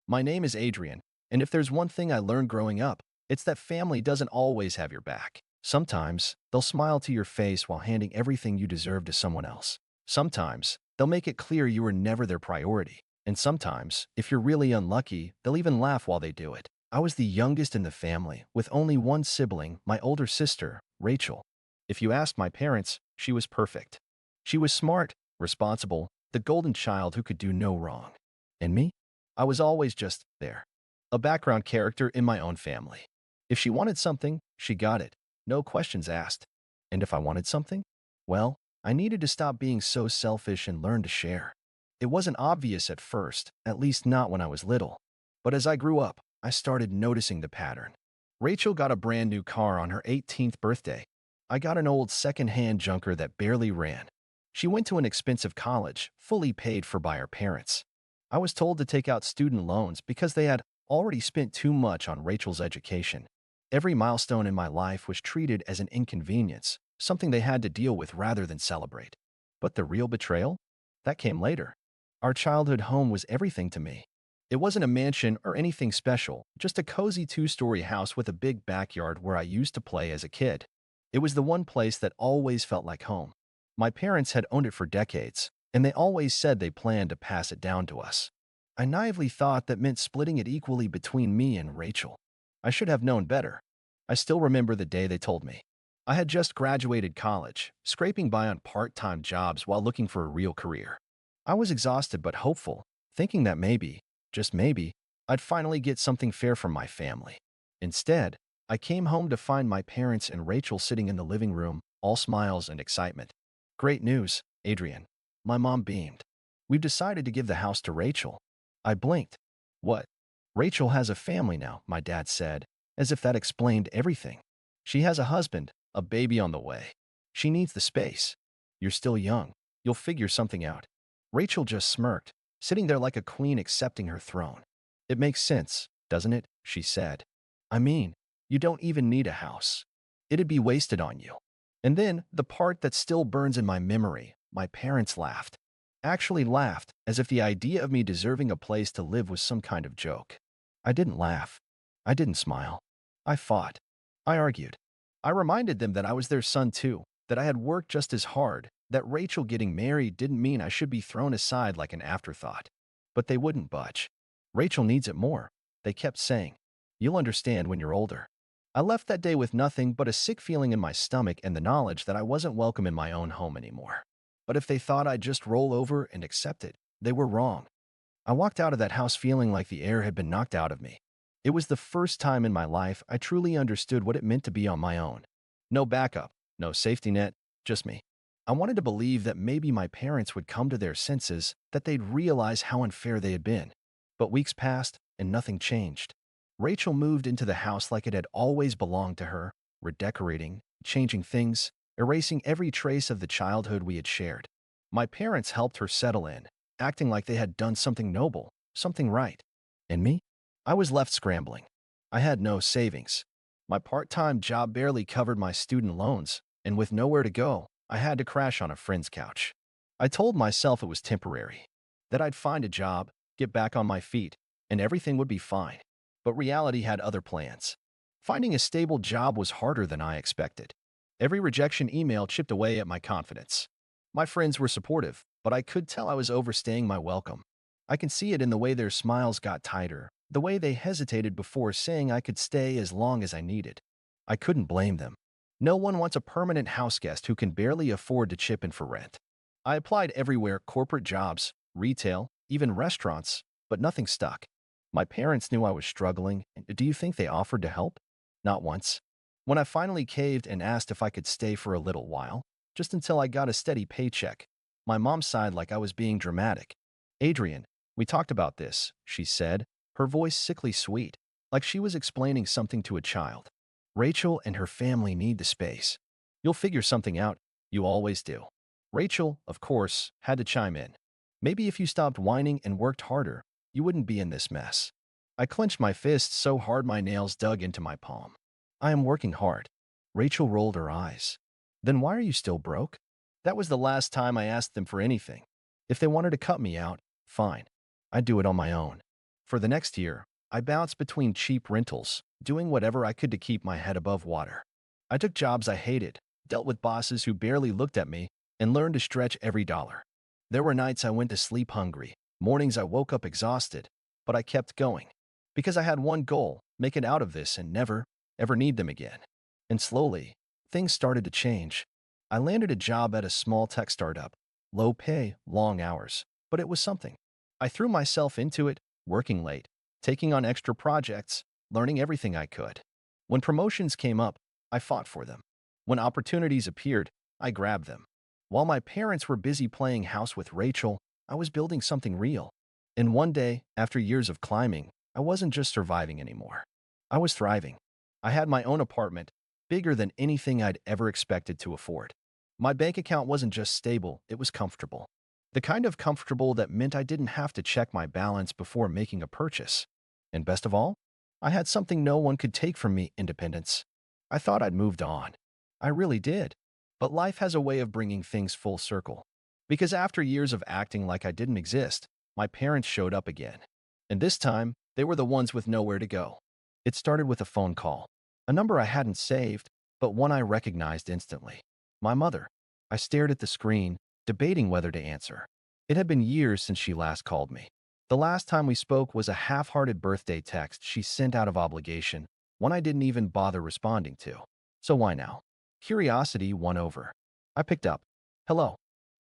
My name is Adrian, and if there's one thing I learned growing up, it's that family doesn't always have your back. Sometimes, they'll smile to your face while handing everything you deserve to someone else. Sometimes, they'll make it clear you were never their priority. And sometimes, if you're really unlucky, they'll even laugh while they do it. I was the youngest in the family, with only one sibling, my older sister, Rachel. If you asked my parents, she was perfect. She was smart, responsible, the golden child who could do no wrong. And me? I was always just there. A background character in my own family. If she wanted something, she got it. No questions asked. And if I wanted something? Well, I needed to stop being so selfish and learn to share. It wasn't obvious at first, at least not when I was little. But as I grew up, I started noticing the pattern. Rachel got a brand new car on her 18th birthday. I got an old second-hand junker that barely ran. She went to an expensive college, fully paid for by her parents. I was told to take out student loans because they had already spent too much on Rachel's education. Every milestone in my life was treated as an inconvenience, something they had to deal with rather than celebrate. But the real betrayal? That came later. Our childhood home was everything to me. It wasn't a mansion or anything special, just a cozy two-story house with a big backyard where I used to play as a kid. It was the one place that always felt like home. My parents had owned it for decades, and they always said they planned to pass it down to us. I naively thought that meant splitting it equally between me and Rachel. I should have known better. I still remember the day they told me. I had just graduated college, scraping by on part-time jobs while looking for a real career. I was exhausted but hopeful, thinking that maybe, just maybe, I'd finally get something fair from my family. Instead, I came home to find my parents and Rachel sitting in the living room, all smiles and excitement. "Great news, Adrian." My mom beamed. "We've decided to give the house to Rachel." I blinked. "What?" "Rachel has a family now," my dad said, as if that explained everything. "She has a husband, a baby on the way. She needs the space. You're still young. You'll figure something out." Rachel just smirked, sitting there like a queen accepting her throne. "It makes sense, doesn't it?" she said. "I mean, you don't even need a house. It'd be wasted on you." And then, the part that still burns in my memory, my parents laughed. Actually laughed, as if the idea of me deserving a place to live was some kind of joke. I didn't laugh. I didn't smile. I fought. I argued. I reminded them that I was their son too, that I had worked just as hard, that Rachel getting married didn't mean I should be thrown aside like an afterthought. But they wouldn't budge. "Rachel needs it more," they kept saying. "You'll understand when you're older." I left that day with nothing but a sick feeling in my stomach and the knowledge that I wasn't welcome in my own home anymore. But if they thought I'd just roll over and accept it, they were wrong. I walked out of that house feeling like the air had been knocked out of me. It was the first time in my life I truly understood what it meant to be on my own. No backup, no safety net, just me. I wanted to believe that maybe my parents would come to their senses, that they'd realize how unfair they had been. But weeks passed, and nothing changed. Rachel moved into the house like it had always belonged to her, redecorating, changing things, erasing every trace of the childhood we had shared. My parents helped her settle in, acting like they had done something noble, something right. And me? I was left scrambling. I had no savings. My part-time job barely covered my student loans, and with nowhere to go, I had to crash on a friend's couch. I told myself it was temporary, that I'd find a job, get back on my feet, and everything would be fine. But reality had other plans. Finding a stable job was harder than I expected. Every rejection email chipped away at my confidence. My friends were supportive, but I could tell I was overstaying my welcome. I can see it in the way their smiles got tighter, the way they hesitated before saying I could stay as long as I needed. I couldn't blame them. No one wants a permanent houseguest who can barely afford to chip in for rent. I applied everywhere: corporate jobs, retail, even restaurants, but nothing stuck. My parents knew I was struggling, and do you think they offered to help? Not once. When I finally caved and asked if I could stay for a little while, just until I got a steady paycheck, my mom sighed like I was being dramatic. "Adrian, we talked about this," she said, her voice sickly sweet, like she was explaining something to a child. "Rachel and her family need the space. You'll figure something out. You always do." Rachel, of course, had to chime in. "Maybe if you stopped whining and worked harder, you wouldn't be in this mess." I clenched my fists so hard my nails dug into my palm. "I am working hard." Rachel rolled her eyes. "Then why are you still broke?" That was the last time I asked them for anything. If they wanted to cut me out, fine. I'd do it on my own. For the next year, I bounced between cheap rentals, doing whatever I could to keep my head above water. I took jobs I hated, dealt with bosses who barely looked at me, and learned to stretch every dollar. There were nights I went to sleep hungry, mornings I woke up exhausted, but I kept going. Because I had one goal: make it out of this and never, ever need them again. And slowly, things started to change. I landed a job at a small tech startup. Low pay, long hours, but it was something. I threw myself into it, working late, taking on extra projects, learning everything I could. When promotions came up, I fought for them. When opportunities appeared, I grabbed them. While my parents were busy playing house with Rachel, I was building something real. And one day, after years of climbing, I wasn't just surviving anymore. I was thriving. I had my own apartment, bigger than anything I'd ever expected to afford. My bank account wasn't just stable, it was comfortable. The kind of comfortable that meant I didn't have to check my balance before making a purchase. And best of all, I had something no one could take from me: independence. I thought I'd moved on. I really did. But life has a way of bringing things full circle. Because after years of acting like I didn't exist, my parents showed up again. And this time, they were the ones with nowhere to go. It started with a phone call, a number I hadn't saved, but one I recognized instantly. My mother. I stared at the screen, debating whether to answer. It had been years since she last called me. The last time we spoke was a half-hearted birthday text she sent out of obligation, one I didn't even bother responding to. So why now? Curiosity won over. I picked up. Hello.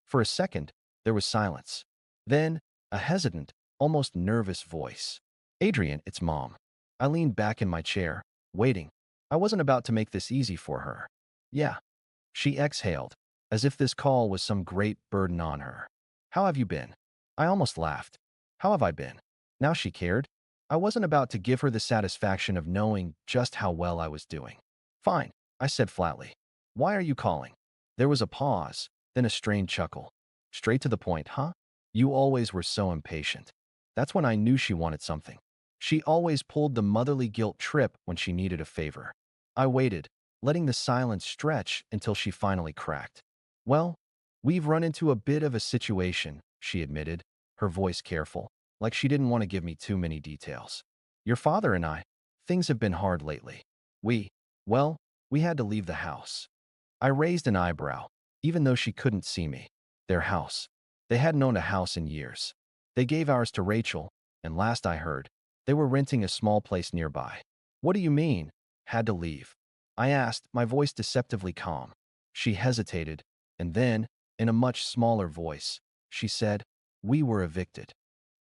For a second, there was silence. Then, a hesitant, almost nervous voice. Adrian, it's Mom. I leaned back in my chair, waiting. I wasn't about to make this easy for her. Yeah. She exhaled, as if this call was some great burden on her. How have you been? I almost laughed. How have I been? Now she cared. I wasn't about to give her the satisfaction of knowing just how well I was doing. Fine, I said flatly. Why are you calling? There was a pause, then a strained chuckle. Straight to the point, huh? You always were so impatient. That's when I knew she wanted something. She always pulled the motherly guilt trip when she needed a favor. I waited, letting the silence stretch until she finally cracked. Well, we've run into a bit of a situation, she admitted, her voice careful, like she didn't want to give me too many details. Your father and I, things have been hard lately. Well, we had to leave the house. I raised an eyebrow, even though she couldn't see me. Their house. They hadn't owned a house in years. They gave ours to Rachel, and last I heard, they were renting a small place nearby. What do you mean? Had to leave? I asked, my voice deceptively calm. She hesitated, and then, in a much smaller voice, she said, we were evicted.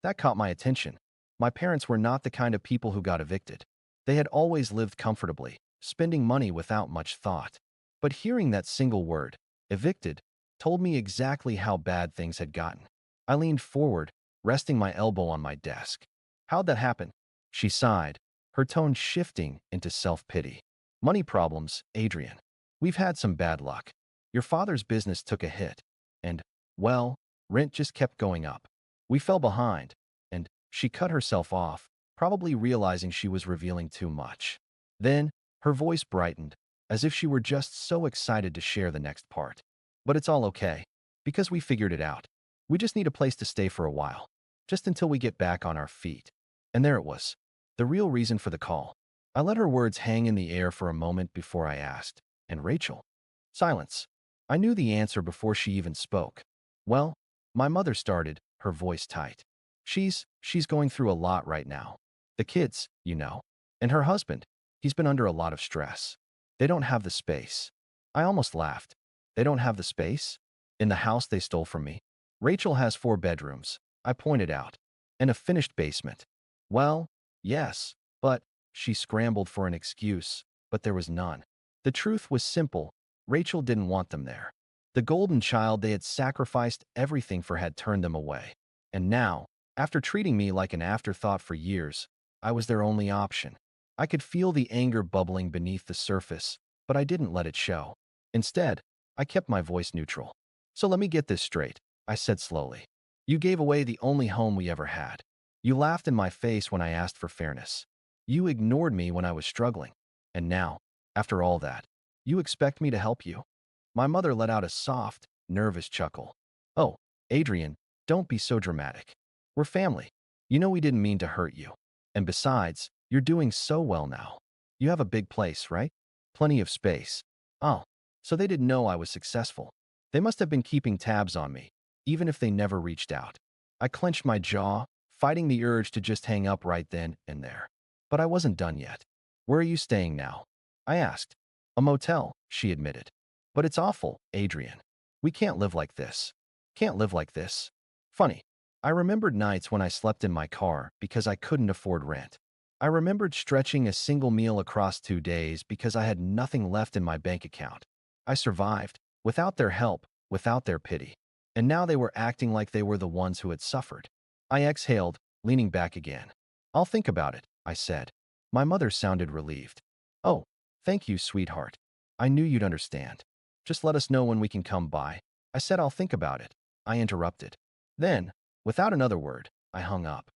That caught my attention. My parents were not the kind of people who got evicted. They had always lived comfortably, spending money without much thought. But hearing that single word, evicted, told me exactly how bad things had gotten. I leaned forward, resting my elbow on my desk. How'd that happen? She sighed, her tone shifting into self-pity. Money problems, Adrian. We've had some bad luck. Your father's business took a hit. And, well, rent just kept going up. We fell behind. And she cut herself off, probably realizing she was revealing too much. Then, her voice brightened, as if she were just so excited to share the next part. But it's all okay, because we figured it out. We just need a place to stay for a while, just until we get back on our feet. And there it was, the real reason for the call. I let her words hang in the air for a moment before I asked, and Rachel? Silence. I knew the answer before she even spoke. Well, my mother started, her voice tight. She's going through a lot right now. The kids, you know. And her husband, he's been under a lot of stress. They don't have the space. I almost laughed. They don't have the space? In the house they stole from me? Rachel has 4 bedrooms, I pointed out, and a finished basement. Well, yes, but she scrambled for an excuse, but there was none. The truth was simple. Rachel didn't want them there. The golden child they had sacrificed everything for had turned them away. And now, after treating me like an afterthought for years, I was their only option. I could feel the anger bubbling beneath the surface, but I didn't let it show. Instead, I kept my voice neutral. So let me get this straight, I said slowly. You gave away the only home we ever had. You laughed in my face when I asked for fairness. You ignored me when I was struggling. And now, after all that, you expect me to help you? My mother let out a soft, nervous chuckle. Oh, Adrian, don't be so dramatic. We're family. You know we didn't mean to hurt you. And besides, you're doing so well now. You have a big place, right? Plenty of space. Oh, so they didn't know I was successful. They must have been keeping tabs on me, even if they never reached out. I clenched my jaw, fighting the urge to just hang up right then and there. But I wasn't done yet. Where are you staying now? I asked. A motel, she admitted. But it's awful, Adrian. We can't live like this. Can't live like this. Funny. I remembered nights when I slept in my car because I couldn't afford rent. I remembered stretching a single meal across 2 days because I had nothing left in my bank account. I survived, without their help, without their pity. And now they were acting like they were the ones who had suffered. I exhaled, leaning back again. I'll think about it, I said. My mother sounded relieved. Oh, thank you, sweetheart. I knew you'd understand. Just let us know when we can come by. I said I'll think about it. I interrupted. Then, without another word, I hung up.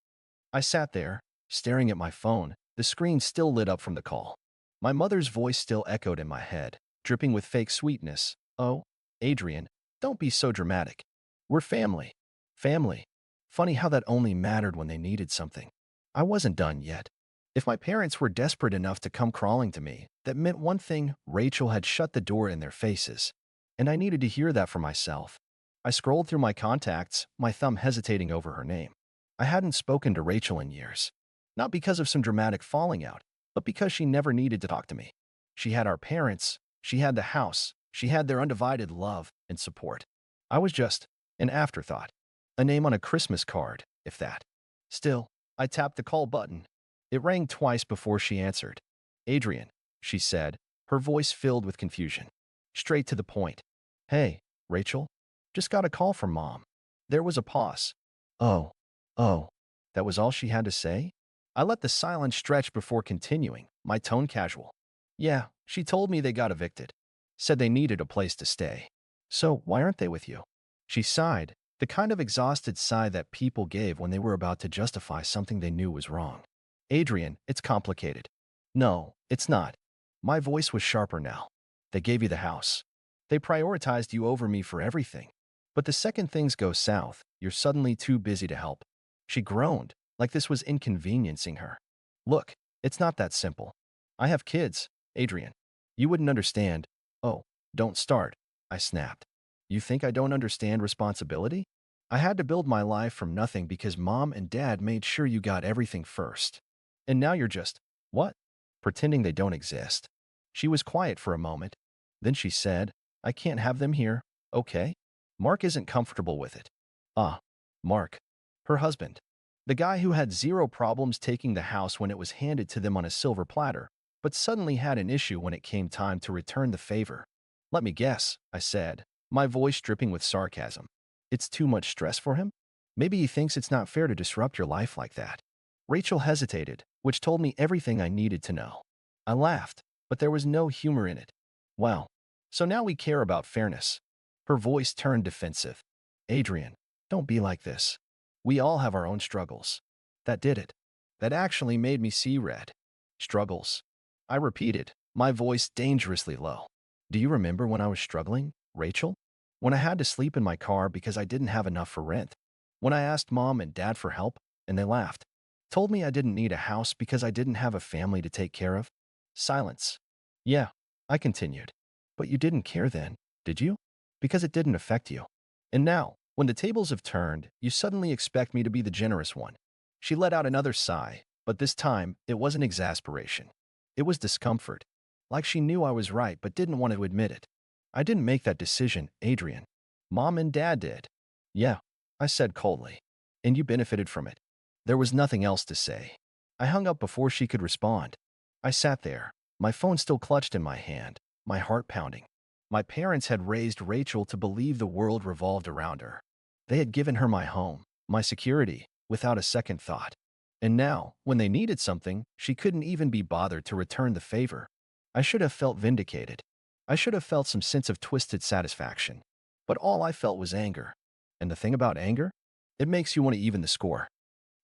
I sat there, staring at my phone, the screen still lit up from the call. My mother's voice still echoed in my head, dripping with fake sweetness. Oh, Adrian, don't be so dramatic. We're family. Family. Funny how that only mattered when they needed something. I wasn't done yet. If my parents were desperate enough to come crawling to me, that meant one thing: Rachel had shut the door in their faces. And I needed to hear that for myself. I scrolled through my contacts, my thumb hesitating over her name. I hadn't spoken to Rachel in years. Not because of some dramatic falling out, but because she never needed to talk to me. She had our parents, she had the house, she had their undivided love and support. I was just an afterthought, a name on a Christmas card, if that. Still, I tapped the call button. It rang twice before she answered. Adrian, she said, her voice filled with confusion. Straight to the point. Hey, Rachel? Just got a call from Mom. There was a pause. Oh, oh, that was all she had to say? I let the silence stretch before continuing, my tone casual. Yeah, she told me they got evicted. Said they needed a place to stay. So why aren't they with you? She sighed, the kind of exhausted sigh that people gave when they were about to justify something they knew was wrong. Adrian, it's complicated. No, it's not. My voice was sharper now. They gave you the house. They prioritized you over me for everything. But the second things go south, you're suddenly too busy to help. She groaned, like this was inconveniencing her. Look, it's not that simple. I have kids, Adrian. You wouldn't understand. Oh, don't start, I snapped. You think I don't understand responsibility? I had to build my life from nothing because Mom and Dad made sure you got everything first. And now you're just, what? Pretending they don't exist. She was quiet for a moment. Then she said, I can't have them here, okay? Mark isn't comfortable with it. Ah, Mark. Her husband. The guy who had zero problems taking the house when it was handed to them on a silver platter, but suddenly had an issue when it came time to return the favor. Let me guess, I said, my voice dripping with sarcasm. It's too much stress for him? Maybe he thinks it's not fair to disrupt your life like that. Rachel hesitated, which told me everything I needed to know. I laughed, but there was no humor in it. Well, so now we care about fairness. Her voice turned defensive. Adrian, don't be like this. We all have our own struggles. That did it. That actually made me see red. Struggles. I repeated, my voice dangerously low. Do you remember when I was struggling, Rachel? When I had to sleep in my car because I didn't have enough for rent? When I asked Mom and Dad for help, and they laughed? Told me I didn't need a house because I didn't have a family to take care of? Silence. Yeah, I continued. But you didn't care then, did you? Because it didn't affect you. And now, when the tables have turned, you suddenly expect me to be the generous one. She let out another sigh, but this time, it wasn't exasperation. It was discomfort. Like she knew I was right but didn't want to admit it. I didn't make that decision, Adrian. Mom and Dad did. Yeah, I said coldly. And you benefited from it. There was nothing else to say. I hung up before she could respond. I sat there, my phone still clutched in my hand, my heart pounding. My parents had raised Rachel to believe the world revolved around her. They had given her my home, my security, without a second thought. And now, when they needed something, she couldn't even be bothered to return the favor. I should have felt vindicated. I should have felt some sense of twisted satisfaction. But all I felt was anger. And the thing about anger? It makes you want to even the score.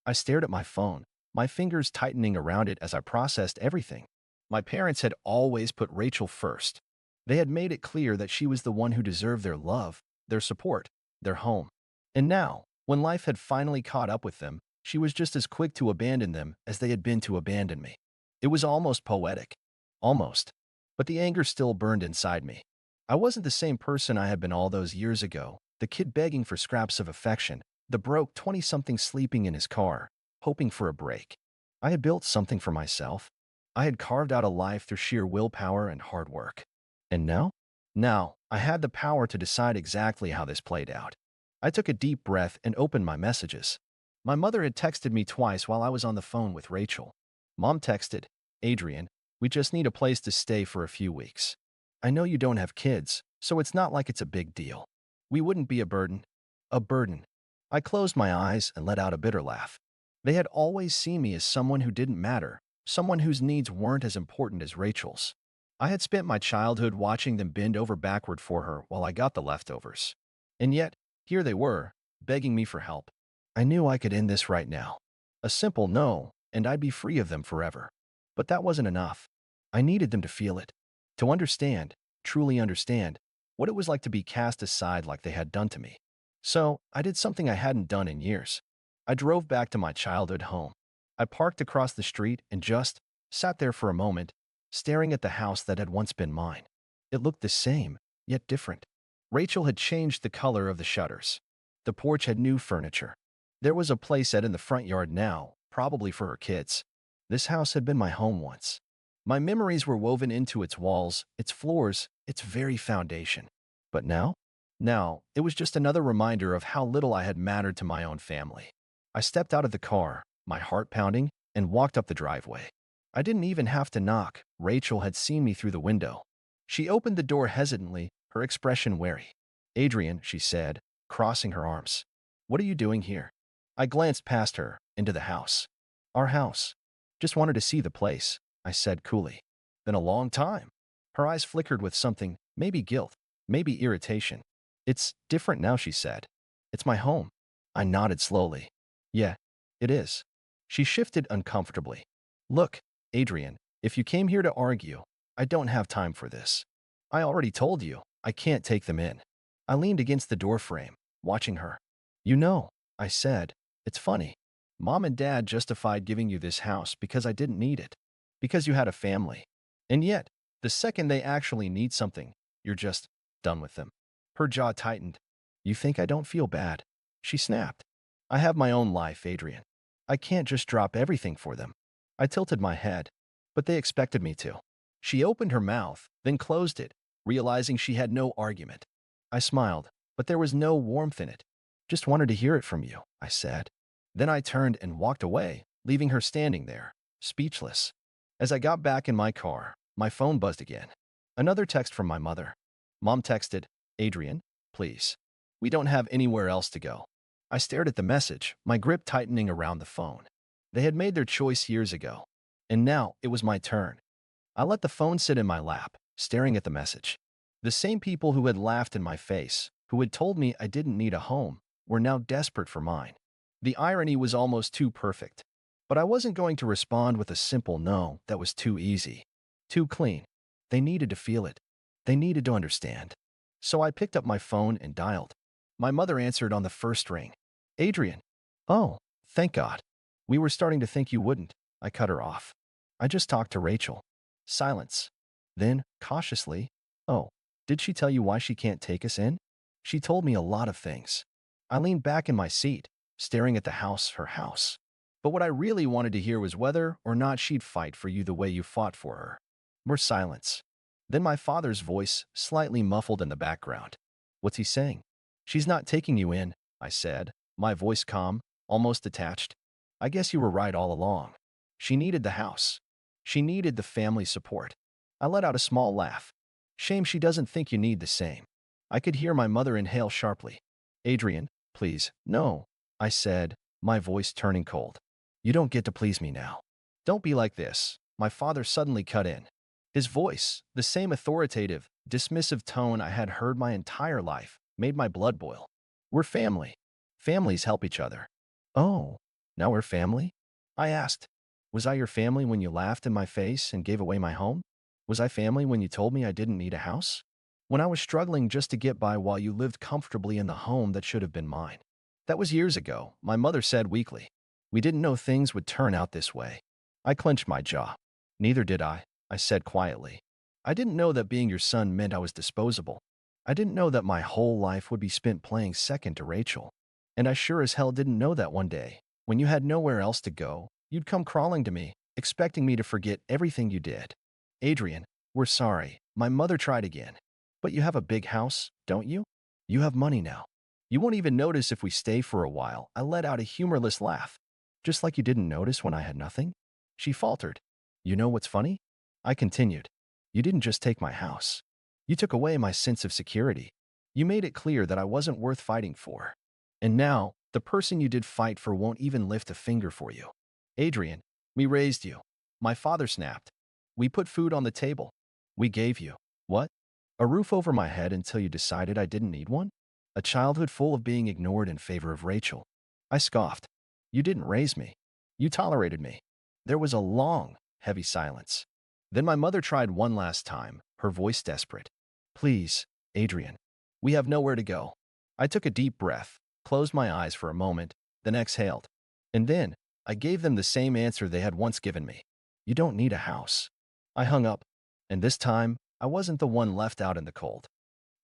I stared at my phone, my fingers tightening around it as I processed everything. My parents had always put Rachel first. They had made it clear that she was the one who deserved their love, their support, their home. And now, when life had finally caught up with them, She was just as quick to abandon them as they had been to abandon me. It was almost poetic. Almost. But the anger still burned inside me. I wasn't the same person I had been all those years ago, the kid begging for scraps of affection, the broke 20-something sleeping in his car, hoping for a break. I had built something for myself. I had carved out a life through sheer willpower and hard work. And now? Now, I had the power to decide exactly how this played out. I took a deep breath and opened my messages. My mother had texted me twice while I was on the phone with Rachel. Mom texted, "Adrian, we just need a place to stay for a few weeks. I know you don't have kids, so it's not like it's a big deal. We wouldn't be a burden." A burden. I closed my eyes and let out a bitter laugh. They had always seen me as someone who didn't matter, someone whose needs weren't as important as Rachel's. I had spent my childhood watching them bend over backward for her while I got the leftovers. And yet, here they were, begging me for help. I knew I could end this right now. A simple no, and I'd be free of them forever. But that wasn't enough. I needed them to feel it, to understand, truly understand, what it was like to be cast aside like they had done to me. So, I did something I hadn't done in years. I drove back to my childhood home. I parked across the street and just sat there for a moment, staring at the house that had once been mine. It looked the same, yet different. Rachel had changed the color of the shutters. The porch had new furniture. There was a playset in the front yard now, probably for her kids. This house had been my home once. My memories were woven into its walls, its floors, its very foundation. But now? Now, it was just another reminder of how little I had mattered to my own family. I stepped out of the car, my heart pounding, and walked up the driveway. I didn't even have to knock. Rachel had seen me through the window. She opened the door hesitantly, her expression wary. "Adrian," she said, crossing her arms. "What are you doing here?" I glanced past her, into the house. "Our house. Just wanted to see the place," I said coolly. "Been a long time." Her eyes flickered with something, maybe guilt, maybe irritation. "It's different now," she said. "It's my home." I nodded slowly. "Yeah, it is." She shifted uncomfortably. "Look, Adrian, if you came here to argue, I don't have time for this. I already told you, I can't take them in." I leaned against the doorframe, watching her. "You know," I said, "it's funny. Mom and Dad justified giving you this house because I didn't need it, because you had a family. And yet, the second they actually need something, you're just done with them." Her jaw tightened. "You think I don't feel bad?" She snapped. "I have my own life, Adrian. I can't just drop everything for them." I tilted my head, but they expected me to. She opened her mouth, then closed it, realizing she had no argument. I smiled, but there was no warmth in it. "Just wanted to hear it from you," I said. Then I turned and walked away, leaving her standing there, speechless. As I got back in my car, my phone buzzed again. Another text from my mother. Mom texted, "Adrian, please. We don't have anywhere else to go." I stared at the message, my grip tightening around the phone. They had made their choice years ago, and now it was my turn. I let the phone sit in my lap, staring at the message. The same people who had laughed in my face, who had told me I didn't need a home, were now desperate for mine. The irony was almost too perfect. But I wasn't going to respond with a simple no that was too easy, too clean. They needed to feel it. They needed to understand. So I picked up my phone and dialed. My mother answered on the first ring. "Adrian." "Oh, thank God. We were starting to think you wouldn't." I cut her off. "I just talked to Rachel." Silence. Then, cautiously, "Oh, did she tell you why she can't take us in?" "She told me a lot of things." I leaned back in my seat, staring at the house, her house. "But what I really wanted to hear was whether or not she'd fight for you the way you fought for her." More silence. Then my father's voice, slightly muffled in the background. "What's he saying?" "She's not taking you in," I said, my voice calm, almost detached. "I guess you were right all along. She needed the house. She needed the family support." I let out a small laugh. "Shame she doesn't think you need the same." I could hear my mother inhale sharply. "Adrian, please, no," I said, my voice turning cold. "You don't get to please me now. Don't be like this." My father suddenly cut in. His voice, the same authoritative, dismissive tone I had heard my entire life, made my blood boil. "We're family. Families help each other." "Oh, now we're family?" I asked. "Was I your family when you laughed in my face and gave away my home? Was I family when you told me I didn't need a house? When I was struggling just to get by while you lived comfortably in the home that should have been mine?" "That was years ago," my mother said weakly. We didn't know things would turn out this way. I clenched my jaw. Neither did I said quietly. I didn't know that being your son meant I was disposable. I didn't know that my whole life would be spent playing second to Rachel. And I sure as hell didn't know that one day, when you had nowhere else to go, you'd come crawling to me, expecting me to forget everything you did. Adrian, we're sorry. My mother tried again. But you have a big house, don't you? You have money now. You won't even notice if we stay for a while. I let out a humorless laugh. Just like you didn't notice when I had nothing? She faltered. You know what's funny? I continued. You didn't just take my house. You took away my sense of security. You made it clear that I wasn't worth fighting for. And now, the person you did fight for won't even lift a finger for you. Adrian, we raised you. My father snapped. We put food on the table. We gave you, what? A roof over my head until you decided I didn't need one? A childhood full of being ignored in favor of Rachel. I scoffed. You didn't raise me. You tolerated me. There was a long, heavy silence. Then my mother tried one last time, her voice desperate. Please, Adrian. We have nowhere to go. I took a deep breath, closed my eyes for a moment, then exhaled. And then, I gave them the same answer they had once given me. You don't need a house. I hung up, and this time, I wasn't the one left out in the cold.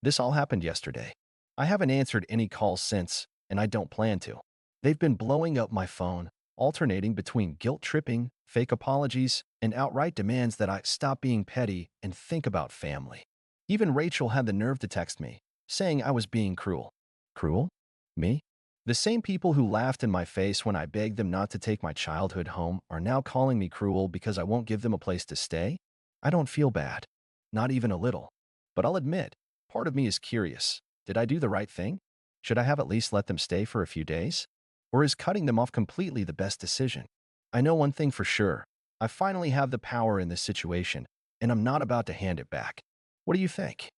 This all happened yesterday. I haven't answered any calls since, and I don't plan to. They've been blowing up my phone, alternating between guilt-tripping, fake apologies, and outright demands that I stop being petty and think about family. Even Rachel had the nerve to text me, saying I was being cruel. Cruel? Me? The same people who laughed in my face when I begged them not to take my childhood home are now calling me cruel because I won't give them a place to stay? I don't feel bad. Not even a little. But I'll admit, part of me is curious. Did I do the right thing? Should I have at least let them stay for a few days? Or is cutting them off completely the best decision? I know one thing for sure. I finally have the power in this situation, and I'm not about to hand it back. What do you think?